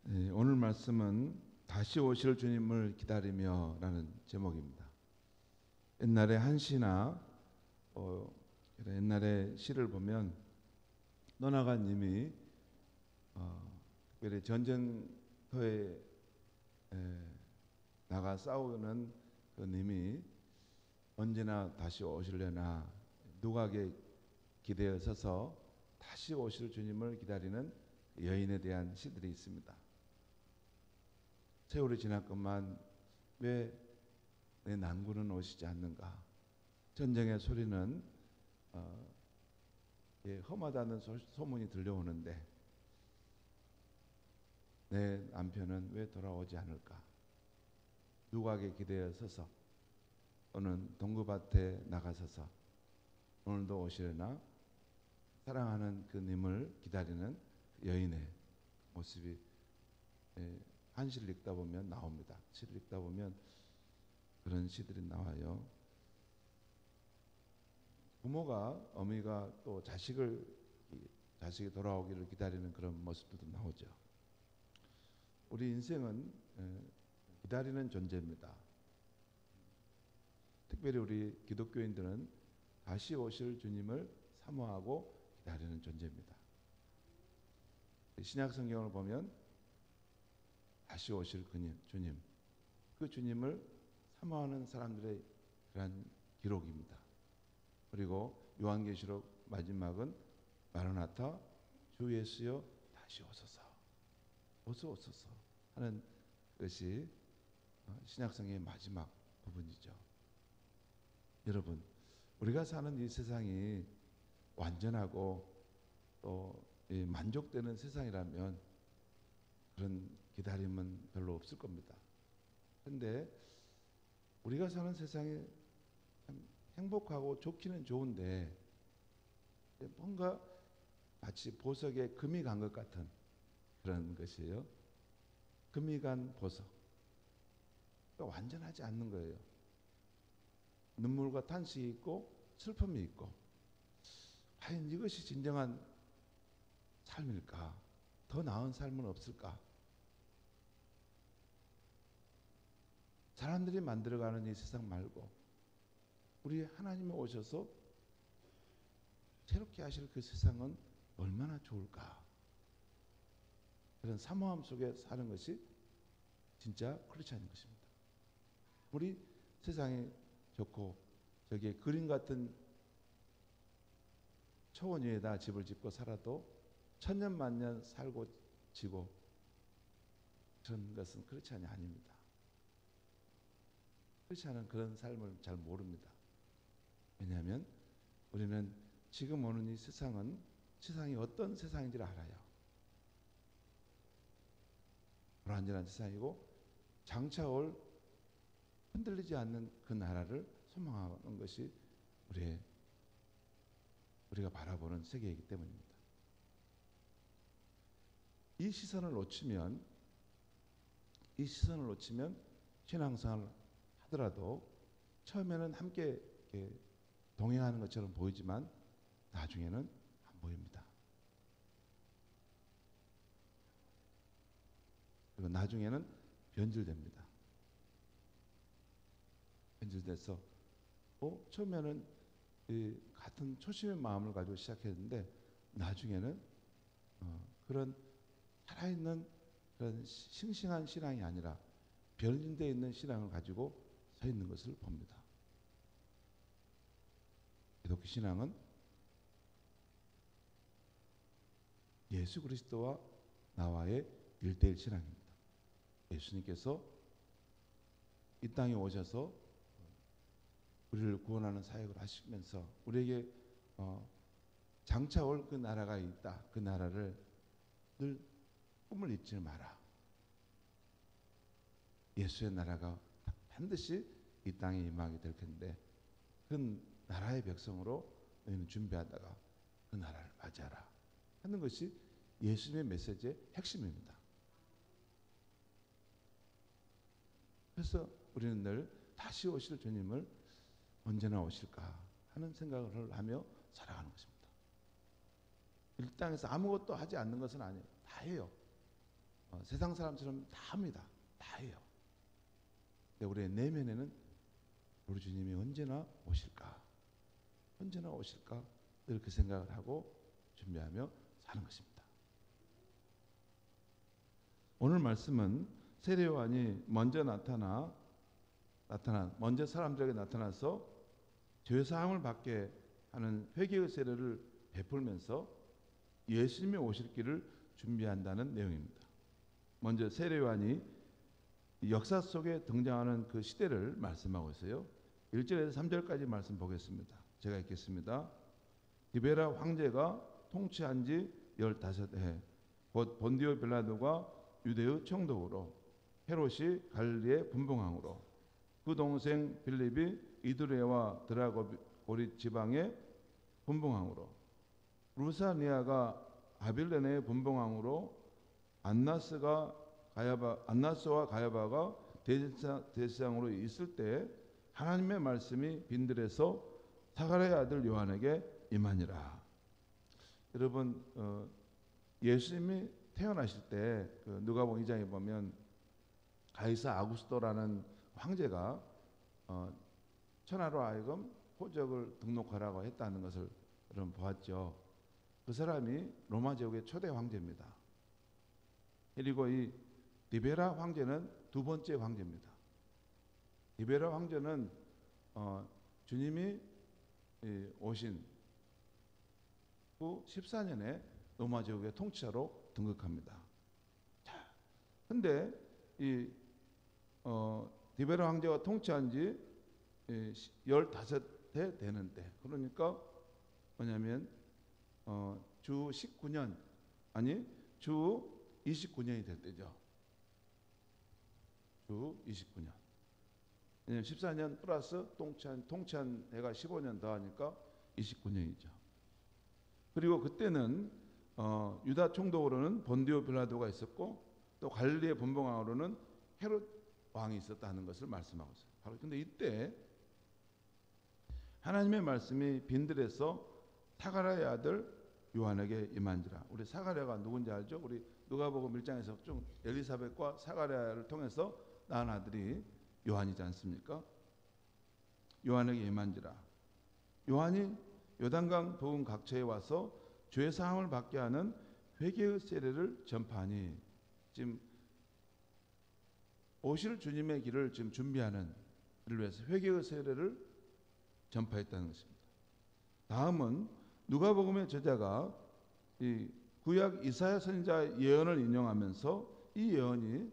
네, 오늘 말씀은 다시 오실 주님을 기다리며 라는 제목입니다. 옛날에 한시나 옛날에 시를 보면 노나가님이 특별히 전쟁터에 나가 싸우는 그 님이 언제나 다시 오시려나 누각에 기대어 서서 다시 오실 주님을 기다리는 여인에 대한 시들이 있습니다. 세월이 지났건만 왜 내 난군은 오시지 않는가? 전쟁의 소리는 험하다는 소문이 들려오는데 내 남편은 왜 돌아오지 않을까? 누각에 기대어 서서 또는 동구밭에 나가서서 오늘도 오시려나 사랑하는 그 님을 기다리는 여인의 모습이 한시를 읽다 보면 나옵니다. 시를 읽다 보면 그런 시들이 나와요. 부모가 어미가 또 자식이 돌아오기를 기다리는 그런 모습들도 나오죠. 우리 인생은 기다리는 존재입니다. 특별히 우리 기독교인들은 다시 오실 주님을 사모하고 기다리는 존재입니다. 신약 성경을 보면 다시 오실 주님, 그 주님을 사모하는 사람들의 그런 기록입니다. 그리고 요한계시록 마지막은 마라나타 주 예수여 다시 오소서, 어서 오소서 하는 것이 신약성경의 마지막 부분이죠. 여러분, 우리가 사는 이 세상이 완전하고 또 만족되는 세상이라면 그런 기다림은 별로 없을 겁니다. 그런데 우리가 사는 세상이 참 행복하고 좋기는 좋은데 뭔가 마치 보석에 금이 간 것 같은 그런 것이에요. 금이 간 보석. 그러니까 완전하지 않는 거예요. 눈물과 탄식이 있고 슬픔이 있고, 과연 이것이 진정한 삶일까? 더 나은 삶은 없을까? 사람들이 만들어가는 이 세상 말고 우리 하나님이 오셔서 새롭게 하실 그 세상은 얼마나 좋을까? 그런 사모함 속에 사는 것이 진짜 크리스찬인 것입니다. 우리 세상이 좋고 저기에 그림 같은 초원 위에다 집을 짓고 살아도 천년 만년 살고 지고 그런 것은 크리스찬이 아닙니다. 크리스찬은 그런 삶을 잘 모릅니다. 왜냐하면 우리는 지금 오는 이 세상이 어떤 세상인지를 알아요. 불완전한 세상이고 장차 올 흔들리지 않는 그 나라를 소망하는 것이 우리가 바라보는 세계이기 때문입니다. 이 시선을 놓치면 신앙생활을 하더라도 처음에는 함께 동행하는 것처럼 보이지만 나중에는 안 보입니다. 그리고 나중에는 변질됩니다. 변질돼서 처음에는 같은 초심의 마음을 가지고 시작했는데 나중에는 그런 살아있는 그런 싱싱한 신앙이 아니라 변질되어 있는 신앙을 가지고 서 있는 것을 봅니다. 기독교 신앙은 예수 그리스도와 나와의 1:1 신앙입니다. 예수님께서 이 땅에 오셔서 우리를 구원하는 사역을 하시면서 우리에게 장차 올 그 나라가 있다. 그 나라를 늘 꿈을 잊지 마라. 예수의 나라가 반드시 이 땅에 임하게 될 텐데 그 나라의 백성으로 너희는 준비하다가 그 나라를 맞이하라 하는 것이 예수님의 메시지의 핵심입니다. 그래서 우리는 늘 다시 오실 주님을 언제나 오실까 하는 생각을 하며 살아가는 것입니다. 이 땅에서 아무것도 하지 않는 것은 아니에요. 다 해요. 세상 사람처럼 다 합니다. 다 해요. 근데 우리의 내면에는 우리 주님이 언제나 오실까? 언제나 오실까? 이렇게 생각을 하고 준비하며 사는 것입니다. 오늘 말씀은 세례요한이 먼저 먼저 사람들에게 나타나서 죄사함을 받게 하는 회개의 세례를 베풀면서 예수님이 오실 길을 준비한다는 내용입니다. 먼저 세례요한이 역사 속에 등장하는 그 시대를 말씀하고 있어요. 1절에서 3절까지 말씀 보겠습니다. 제가 읽겠습니다. 디베라 황제가 통치한 지 15해 곧 본디오 빌라도가 유대의 총독으로 헤롯이 갈릴리의 분봉왕으로 그 동생 빌립이 이두레와 드라고리 지방의 분봉왕으로 루사니아가 아빌레네의 분봉왕으로 안나스와 가야바가 대제사장으로 있을 때 하나님의 말씀이 빈들에서 사가랴의 아들 요한에게 임하니라. 여러분 예수님이 태어나실 때 누가복음 2장에 보면 가이사 아구스토라는 황제가 천하로 하여금 호적을 등록하라고 했다는 것을 여러분 보았죠. 그 사람이 로마 제국의 초대 황제입니다. 그리고 이 디베라 황제는 두 번째 황제입니다. 디베라 황제는 주님이 오신 후 14년에 로마 제국의 통치자로 등극합니다. 자, 근데 이 디베라 황제가 통치한 지 15해 되는데, 그러니까 뭐냐면 주 19년 주 29년이 될 때죠. 주 29년. 왜냐면 14년 플러스 통치한 해가 15년 더하니까 29년이죠. 그리고 그때는 유다 총독으로는 본디오 빌라도가 있었고 또 갈릴리의 분봉왕으로는 헤롯 왕이 있었다는 것을 말씀하고 있어요. 바로 근데 이때 하나님의 말씀이 빈들에서 사가랴의 아들 요한에게 임한지라. 우리 사가랴가 누군지 알죠? 우리 누가복음 1장에서 좀 엘리사벳과 사가랴를 통해서 낳은 아들이 요한이지 않습니까? 요한에게 임한지라. 요한이 요단강 부근 각처에 와서 죄 사함을 받게 하는 회개의 세례를 전파하니, 지금 오실 주님의 길을 지금 준비하는 일을 위해서 회개의 세례를 전파했다는 것입니다. 다음은 누가복음의 저자가 이 구약 이사야 선지자 예언을 인용하면서 이 예언이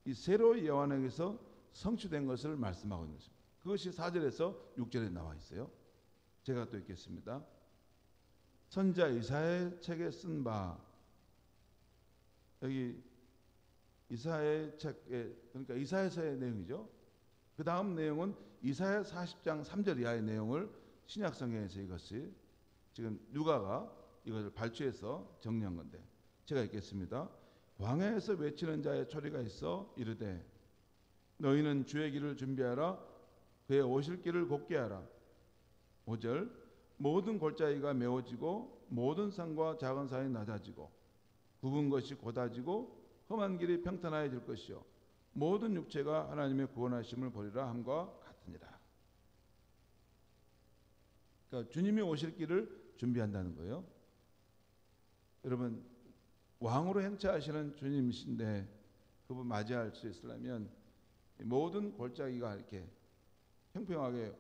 이 세례 요한에게서 성취된 것을 말씀하고 있는 것입니다. 그것이 4절에서 6절에 나와 있어요. 제가 또 읽겠습니다. 선지자 이사야의 책에 쓴 바, 여기 이사야의 책에, 그러니까 이사야서의 내용이죠. 그 다음 내용은 이사야 40장 3절 이하의 내용을 신약 성경에서 이것이 지금 누가가 이것을 발췌해서 정리한 건데, 제가 읽겠습니다. 광야에서 외치는 자의 소리가 있어 이르되 너희는 주의 길을 준비하라, 그의 오실 길을 곧게 하라. 5절 모든 골짜기가 메워지고 모든 산과 작은 산이 낮아지고 굽은 것이 곧아지고 험한 길이 평탄하여질 것이요 모든 육체가 하나님의 구원하심을 보리라 함과 같으니라. 그러니까 주님이 오실 길을 준비한다는 거예요. 여러분, 왕으로 행차하시는 주님이신데 그분 맞이할 수 있으려면 모든 골짜기가 이렇게 평평하게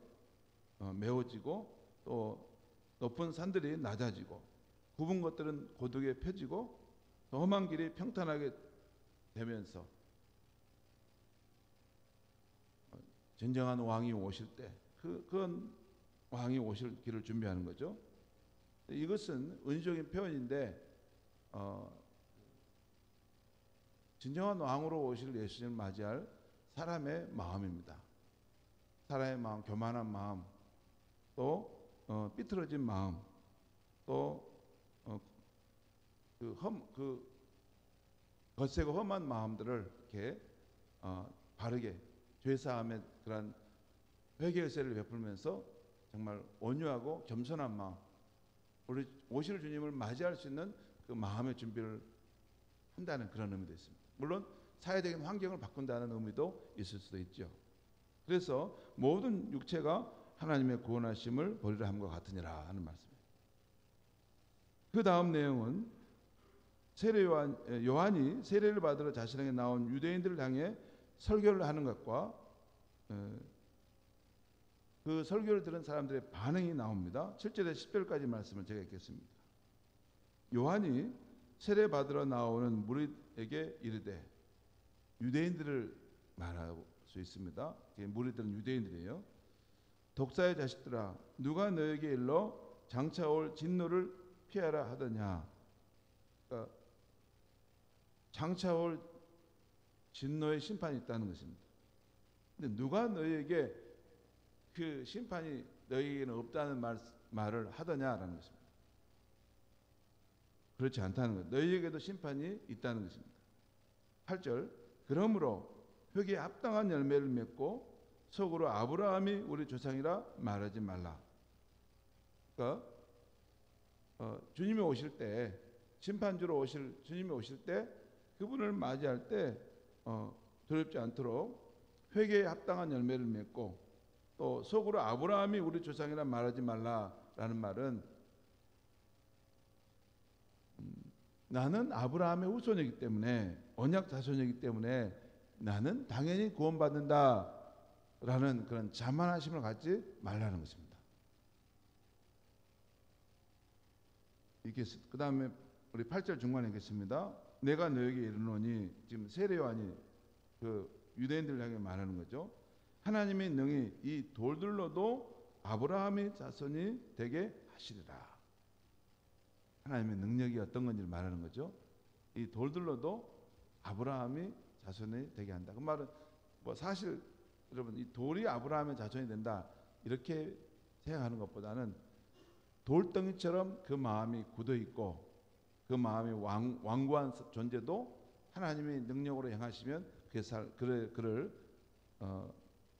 메워지고 또 높은 산들이 낮아지고 굽은 것들은 고두게 펴지고 또 험한 길이 평탄하게 되면서 진정한 왕이 오실 때 그건 왕이 오실 길을 준비하는 거죠. 이것은 은유적인 표현인데 진정한 왕으로 오실 예수님을 맞이할 사람의 마음입니다. 사람의 마음, 교만한 마음, 또 삐뚤어진 마음, 또 거세고 험한 마음들을 이렇게 바르게 죄사함의 그런 회개의 세례를 베풀면서 정말 온유하고 겸손한 마음, 우리 오실 주님을 맞이할 수 있는 그 마음의 준비를 한다는 그런 의미도 있습니다. 물론 사회적인 환경을 바꾼다는 의미도 있을 수도 있죠. 그래서 모든 육체가 하나님의 구원하심을 보리라 함과 같으니라 하는 말씀입니다. 그 다음 내용은 요한이 세례를 받으러 자신에게 나온 유대인들을 향해 설교를 하는 것과 그 설교를 들은 사람들의 반응이 나옵니다. 7절에서 10절까지 말씀을 제가 읽겠습니다. 요한이 세례 받으러 나오는 무리에게 이르되, 유대인들을 말할 수 있습니다. 무리들은 유대인들이에요. 독사의 자식들아, 누가 너에게 일러 장차 올 진노를 피하라 하더냐. 그러니까 장차 올 진노의 심판이 있다는 것입니다. 근데 누가 너에게 그 심판이 너에게는 없다는 말을 하더냐라는 것입니다. 그렇지 않다는 것. 너희에게도 심판이 있다는 것입니다. 8절, 그러므로 흙에 합당한 열매를 맺고 속으로 아브라함이 우리 조상이라 말하지 말라. 그러니까 주님이 오실 때, 심판주로 오실 주님이 오실 때 그분을 맞이할 때 두렵지 않도록 회개에 합당한 열매를 맺고 또 속으로 아브라함이 우리 조상이라 말하지 말라라는 말은 나는 아브라함의 후손이기 때문에, 언약 자손이기 때문에 나는 당연히 구원받는다라는 그런 자만하심을 갖지 말라는 것입니다. 그 다음에 우리 8절 중간에 있겠습니다. 내가 너에게 이르노니, 지금 세례 요한이 그 유대인들 향해 말하는 거죠. 하나님이 능히 이 돌들로도 아브라함의 자손이 되게 하시리라. 하나님의 능력이 어떤 건지를 말하는 거죠. 이 돌들로도 아브라함이 자손이 되게 한다. 그 말은 뭐 사실 여러분 이 돌이 아브라함의 자손이 된다 이렇게 생각하는 것보다는 돌덩이처럼 그 마음이 굳어 있고 그 마음이 완고한 존재도 하나님의 능력으로 행하시면 그를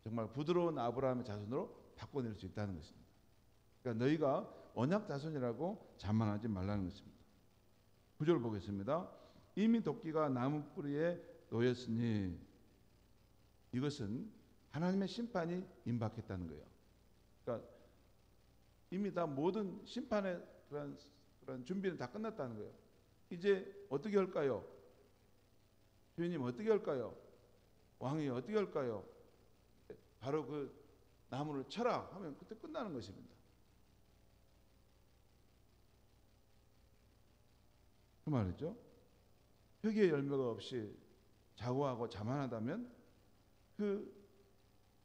정말 부드러운 아브라함의 자손으로 바꿔낼 수 있다는 것입니다. 그러니까 너희가 언약 자손이라고 자만하지 말라는 것입니다. 9절 보겠습니다. 이미 도끼가 나무 뿌리에 놓였으니, 이것은 하나님의 심판이 임박했다는 거예요. 그러니까 이미 다 모든 심판의 그런 준비는 다 끝났다는 거예요. 이제 어떻게 할까요? 주님 어떻게 할까요? 왕이 어떻게 할까요? 바로 그 나무를 쳐라 하면 그때 끝나는 것입니다. 그 말이죠. 회개의 열매가 없이 자고하고 자만하다면 그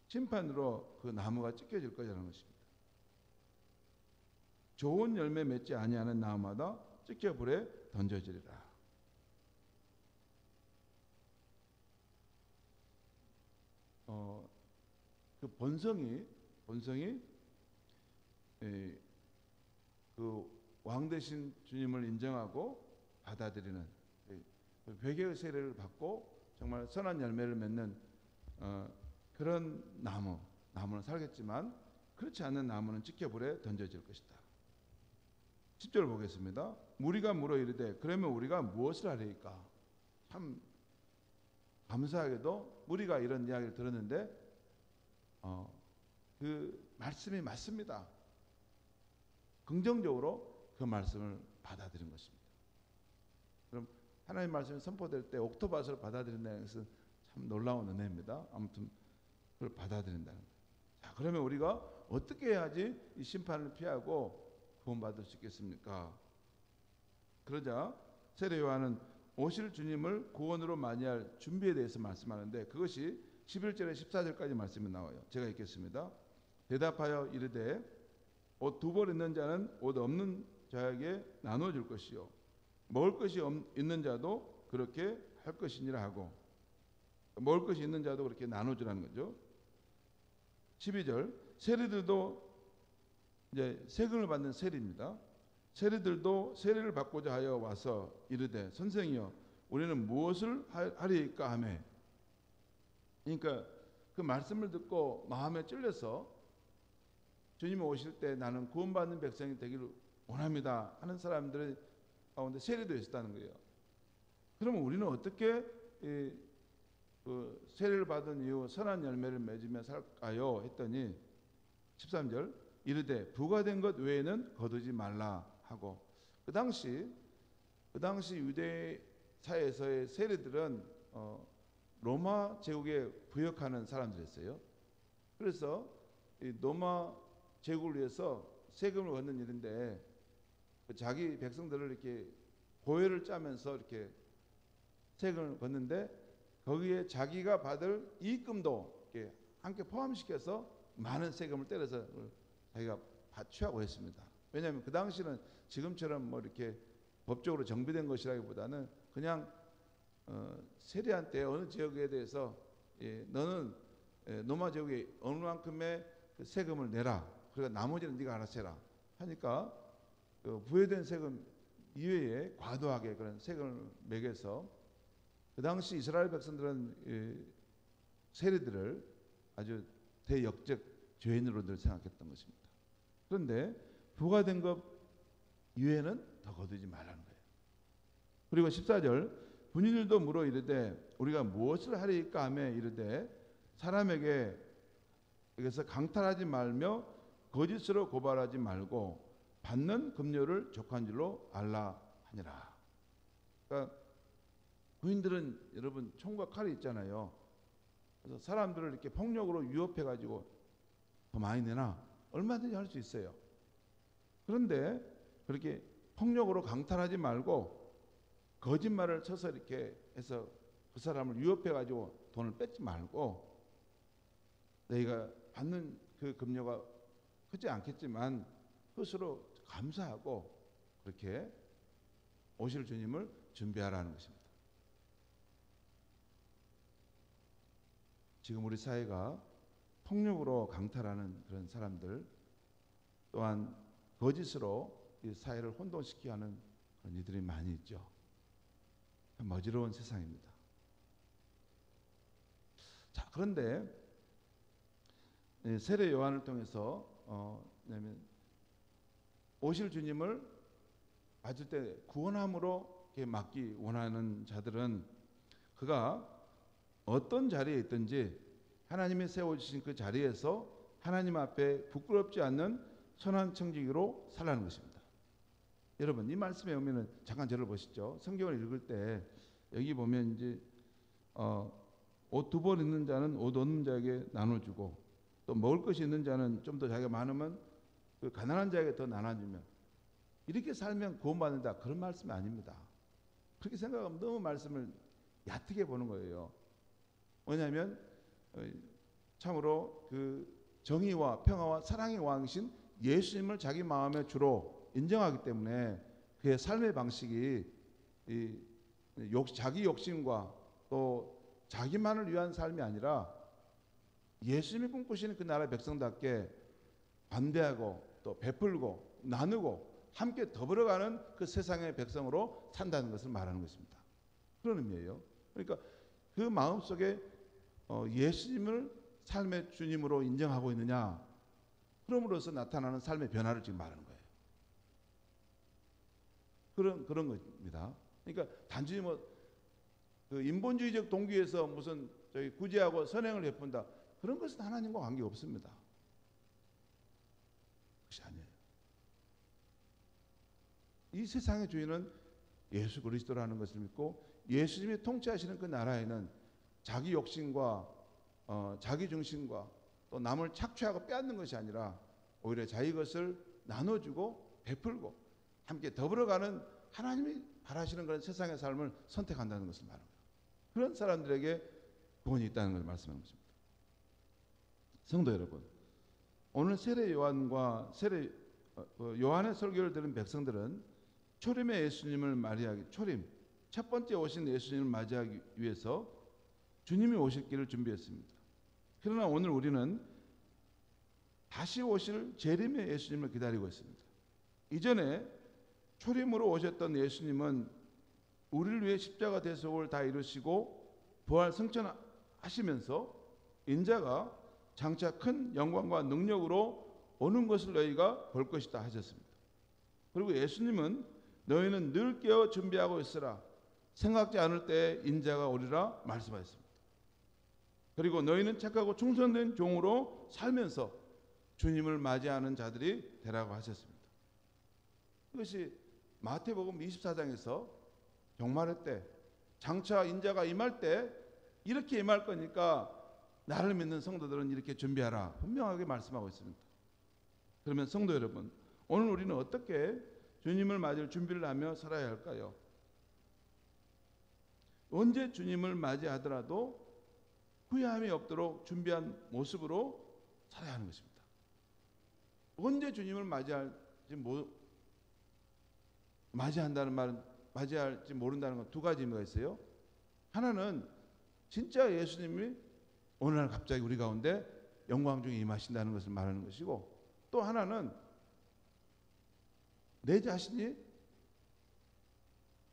심판으로 그 나무가 찢겨질 거라는 것입니다. 좋은 열매 맺지 아니하는 나무마다 찢겨 불에 던져지리라. 그 본성이 그 왕 대신 주님을 인정하고 받아들이는 회개의 세례를 받고 정말 선한 열매를 맺는 그런 나무는 살겠지만 그렇지 않는 나무는 찢겨 불에 던져질 것이다. 10절 보겠습니다. 무리가 물어 이르되 그러면 우리가 무엇을 하리이까? 참 감사하게도 무리가 이런 이야기를 들었는데 그 말씀이 맞습니다. 긍정적으로 그 말씀을 받아들인 것입니다. 그럼 하나님의 말씀이 선포될 때 옥토밭을 받아들인다는 것은 참 놀라운 은혜입니다. 아무튼 그걸 받아들인다는 거예요. 자, 그러면 우리가 어떻게 해야지 이 심판을 피하고 구원받을 수 있겠습니까? 그러자 세례 요한은 오실 주님을 구원으로 맞이할 준비에 대해서 말씀하는데 그것이 11절에 14절까지 말씀이 나와요. 제가 읽겠습니다. 대답하여 이르되 옷 두 벌 있는 자는 옷 없는 자에게 나눠줄 것이요 먹을 것이 있는 자도 그렇게 할 것이니라 하고, 먹을 것이 있는 자도 그렇게 나눠주라는 거죠. 12절, 세리들도 이제 세금을 받는 세리입니다. 세리들도 세리를 받고자 하여 와서 이르되 선생이여 우리는 무엇을 하리이까 하매. 그러니까 그 말씀을 듣고 마음에 찔려서 주님이 오실 때 나는 구원받는 백성이 되기를 원합니다 하는 사람들의 가운데 세리도 있었다는 거예요. 그러면 우리는 어떻게 그 세례를 받은 이후 선한 열매를 맺으며 살까요? 했더니 13절 이르되 부과된 것 외에는 거두지 말라 하고, 그 당시 유대 사회에서의 세례들은 로마 제국에 부역하는 사람들이었어요. 그래서 이 로마 제국을 위해서 세금을 걷는 일인데 자기 백성들을 이렇게 고회를 짜면서 이렇게 세금을 걷는데 거기에 자기가 받을 이익금도 이렇게 함께 포함시켜서 많은 세금을 때려서 자기가 취하고 했습니다. 왜냐하면 그 당시는 지금처럼 뭐 이렇게 법적으로 정비된 것이라기보다는 그냥 세리한테 어느 지역에 대해서 너는 로마 제국에 어느 만큼의 그 세금을 내라. 그러니까 나머지는 네가 알아서 해라. 하니까 그 부여된 세금 이외에 과도하게 그런 세금을 매겨서 그 당시 이스라엘 백성들은 세리들을 아주 대역적 죄인으로 늘 생각했던 것입니다. 그런데 부과된 것 이외에는 더 거두지 말라는 거예요. 그리고 14절 분인들도 물어 이르되 우리가 무엇을 하리까 하며 이르되 사람에게 여기서 강탈하지 말며 거짓으로 고발하지 말고 받는 급료를 족한 줄로 알라 하니라. 그러니까 부인들은 여러분 총과 칼이 있잖아요. 그래서 사람들을 이렇게 폭력으로 유혹해 가지고 더 많이 내나 얼마든지 할 수 있어요. 그런데 그렇게 폭력으로 강탈하지 말고 거짓말을 쳐서 이렇게 해서 그 사람을 유혹해 가지고 돈을 뺏지 말고 너희가 받는 그 급료가 크지 않겠지만 그것으로 감사하고 그렇게 오실 주님을 준비하라는 것입니다. 지금 우리 사회가 폭력으로 강탈하는 그런 사람들, 또한 거짓으로 이 사회를 혼돈시키게 하는 그런 이들이 많이 있죠. 어지러운 세상입니다. 자, 그런데 세례 요한을 통해서 오실 주님을 맞을 때 구원함으로 맡기 원하는 자들은 그가 어떤 자리에 있든지 하나님이 세워주신 그 자리에서 하나님 앞에 부끄럽지 않는 선한 청지기로 살라는 것입니다. 여러분 이 말씀에 오면은 잠깐 저를 보시죠. 성경을 읽을 때 여기 보면 이제 옷 두 벌 있는 자는 옷 없는 자에게 나눠주고 또 먹을 것이 있는 자는 좀 더 자기가 많으면 그 가난한 자에게 더 나눠주면 이렇게 살면 구원받는다, 그런 말씀이 아닙니다. 그렇게 생각하면 너무 말씀을 얕게 보는 거예요. 왜냐하면 참으로 그 정의와 평화와 사랑의 왕이신 예수님을 자기 마음의 주로 인정하기 때문에 그의 삶의 방식이 자기 욕심과 또 자기만을 위한 삶이 아니라 예수님이 꿈꾸시는 그 나라의 백성답게 반대하고 또 베풀고 나누고 함께 더불어가는 그 세상의 백성으로 산다는 것을 말하는 것입니다. 그런 의미예요. 그러니까 그 마음속에 예수님을 삶의 주님으로 인정하고 있느냐, 그럼으로써 나타나는 삶의 변화를 지금 말하는 거예요. 그런 겁니다. 그러니까 단순히 그 인본주의적 동기에서 무슨 저희 구제하고 선행을 베푼다, 그런 것은 하나님과 관계 없습니다. 그것이 아니에요. 이 세상의 주인은 예수 그리스도라는 것을 믿고 예수님이 통치하시는 그 나라에는 자기 욕심과 자기 중심과 또 남을 착취하고 빼앗는 것이 아니라 오히려 자기 것을 나눠주고 베풀고 함께 더불어가는 하나님이 바라시는 그런 세상의 삶을 선택한다는 것을 말합니다. 그런 사람들에게 구원이 있다는 것을 말씀하는 것입니다. 성도 여러분, 오늘 세례 요한과 요한의 설교를 들은 백성들은 초림의 예수님을 맞이하기, 첫 번째 오신 예수님을 맞이하기 위해서 주님이 오실 길을 준비했습니다. 그러나 오늘 우리는 다시 오실 재림의 예수님을 기다리고 있습니다. 이전에 초림으로 오셨던 예수님은 우리를 위해 십자가 대속을 다 이루시고 부활 승천하시면서 인자가 장차 큰 영광과 능력으로 오는 것을 너희가 볼 것이다 하셨습니다. 그리고 예수님은 너희는 늘 깨어 준비하고 있으라. 생각지 않을 때 인자가 오리라 말씀하셨습니다. 그리고 너희는 착하고 충성된 종으로 살면서 주님을 맞이하는 자들이 되라고 하셨습니다. 이것이 마태복음 24장에서 종말의 때 장차 인자가 임할 때 이렇게 임할 거니까 나를 믿는 성도들은 이렇게 준비하라 분명하게 말씀하고 있습니다. 그러면 성도 여러분, 오늘 우리는 어떻게 주님을 맞을 준비를 하며 살아야 할까요? 언제 주님을 맞이하더라도 후회함이 없도록 준비한 모습으로 살아야 하는 것입니다. 언제 주님을 맞이한다는 말은 맞이할지 모른다는 건 두 가지 의미가 있어요. 하나는 진짜 예수님이 어느 날 갑자기 우리 가운데 영광 중에 임하신다는 것을 말하는 것이고, 또 하나는 내 자신이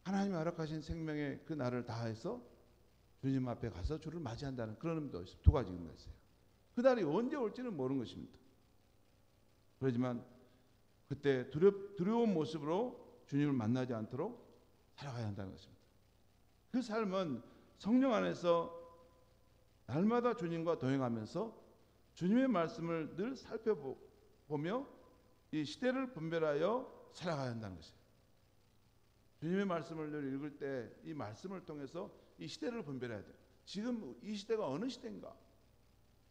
하나님이 허락하신 생명의 그 날을 다해서 주님 앞에 가서 주를 맞이한다는 그런 의미도 있어요. 두 가지 의미가 있어요. 그 날이 언제 올지는 모르는 것입니다. 그렇지만 그때 두려운 모습으로 주님을 만나지 않도록 살아가야 한다는 것입니다. 그 삶은 성령 안에서 날마다 주님과 동행하면서 주님의 말씀을 늘 살펴보며 이 시대를 분별하여 살아가야 한다는 것이에요. 주님의 말씀을 늘 읽을 때 이 말씀을 통해서 이 시대를 분별해야 돼요. 지금 이 시대가 어느 시대인가?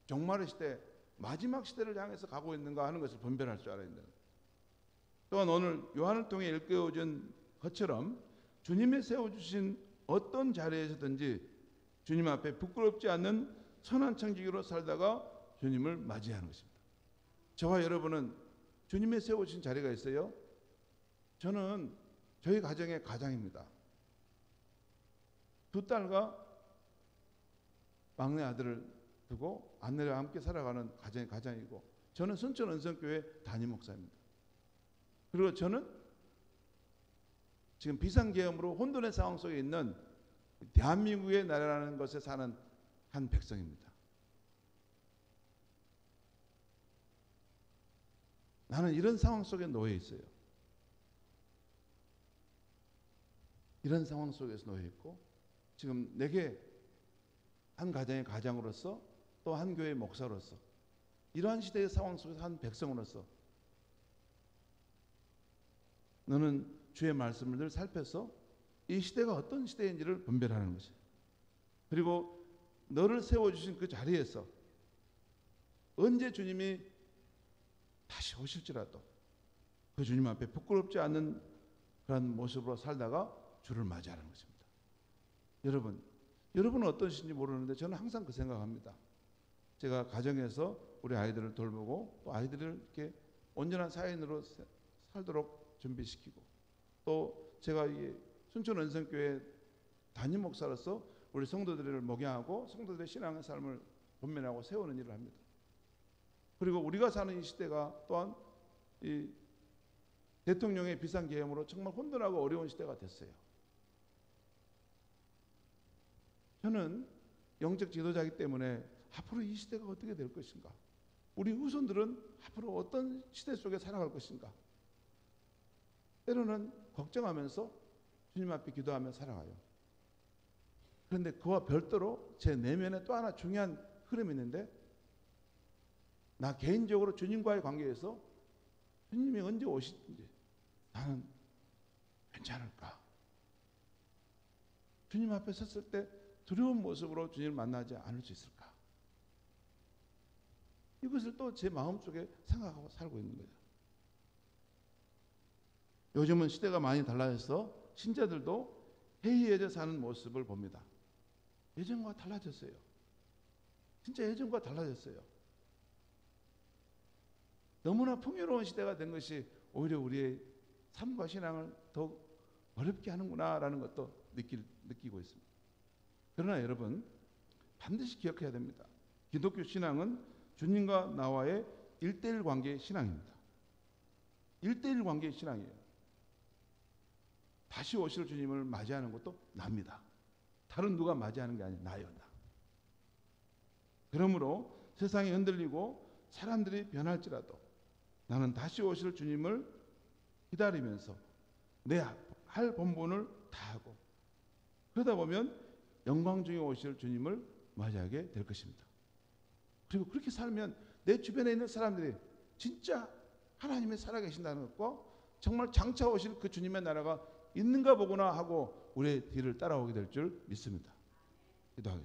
종말의 시대, 마지막 시대를 향해서 가고 있는가 하는 것을 분별할 줄 알아야 된다. 또한 오늘 요한을 통해 일깨워준 것처럼 주님이 세워주신 어떤 자리에서든지 주님 앞에 부끄럽지 않는 선한 청지기로 살다가 주님을 맞이하는 것입니다. 저와 여러분은 주님의 세워주신 자리가 있어요. 저는 저희 가정의 가장입니다. 두 딸과 막내 아들을 두고 아내와 함께 살아가는 가정의 가장이고, 저는 순천 은성교회 담임 목사입니다. 그리고 저는 지금 비상계엄으로 혼돈의 상황 속에 있는 대한민국의 나라라는 것에 사는 한 백성입니다. 나는 이런 상황 속에 놓여 있어요. 이런 상황 속에서 놓여 있고, 지금 내게 한 가정의 가장으로서 또 한 교회의 목사로서 이러한 시대의 상황 속에서 한 백성으로서 너는 주의 말씀을 늘 살펴서 이 시대가 어떤 시대인지를 분별하는 것이에요. 그리고 너를 세워주신 그 자리에서 언제 주님이 다시 오실지라도 그 주님 앞에 부끄럽지 않는 그런 모습으로 살다가 주를 맞이하는 것입니다. 여러분은 어떠신지 모르는데 저는 항상 그 생각합니다. 제가 가정에서 우리 아이들을 돌보고 또 아이들을 이렇게 온전한 사인으로 살도록 준비시키고, 또 제가 이 순천 은성교회 담임 목사로서 우리 성도들을 목양하고 성도들의 신앙의 삶을 본면하고 세우는 일을 합니다. 그리고 우리가 사는 이 시대가 또한 이 대통령의 비상계엄으로 정말 혼돈하고 어려운 시대가 됐어요. 저는 영적 지도자이기 때문에 앞으로 이 시대가 어떻게 될 것인가, 우리 후손들은 앞으로 어떤 시대 속에 살아갈 것인가, 때로는 걱정하면서 주님 앞에 기도하며 살아가요. 그런데 그와 별도로 제 내면에 또 하나 중요한 흐름이 있는데, 나 개인적으로 주님과의 관계에서 주님이 언제 오시든지 나는 괜찮을까? 주님 앞에 섰을 때 두려운 모습으로 주님을 만나지 않을 수 있을까? 이것을 또 제 마음속에 생각하고 살고 있는 거죠. 요즘은 시대가 많이 달라져서 신자들도 해이해져 사는 모습을 봅니다. 예전과 달라졌어요. 진짜 예전과 달라졌어요. 너무나 풍요로운 시대가 된 것이 오히려 우리의 삶과 신앙을 더욱 어렵게 하는구나라는 것도 느끼고 있습니다. 그러나 여러분, 반드시 기억해야 됩니다. 기독교 신앙은 주님과 나와의 1:1 관계의 신앙입니다. 1:1 관계의 신앙이에요. 다시 오실 주님을 맞이하는 것도 납니다. 다른 누가 맞이하는 게 아니라 나요, 나. 그러므로 세상이 흔들리고 사람들이 변할지라도 나는 다시 오실 주님을 기다리면서 내 할 본분을 다하고 그러다 보면 영광 중에 오실 주님을 맞이하게 될 것입니다. 그리고 그렇게 살면 내 주변에 있는 사람들이 진짜 하나님의 살아계신다는 것과 정말 장차 오실 그 주님의 나라가 있는가 보구나 하고 우리의 뒤를 따라오게 될 줄 믿습니다. 기도하겠습니다.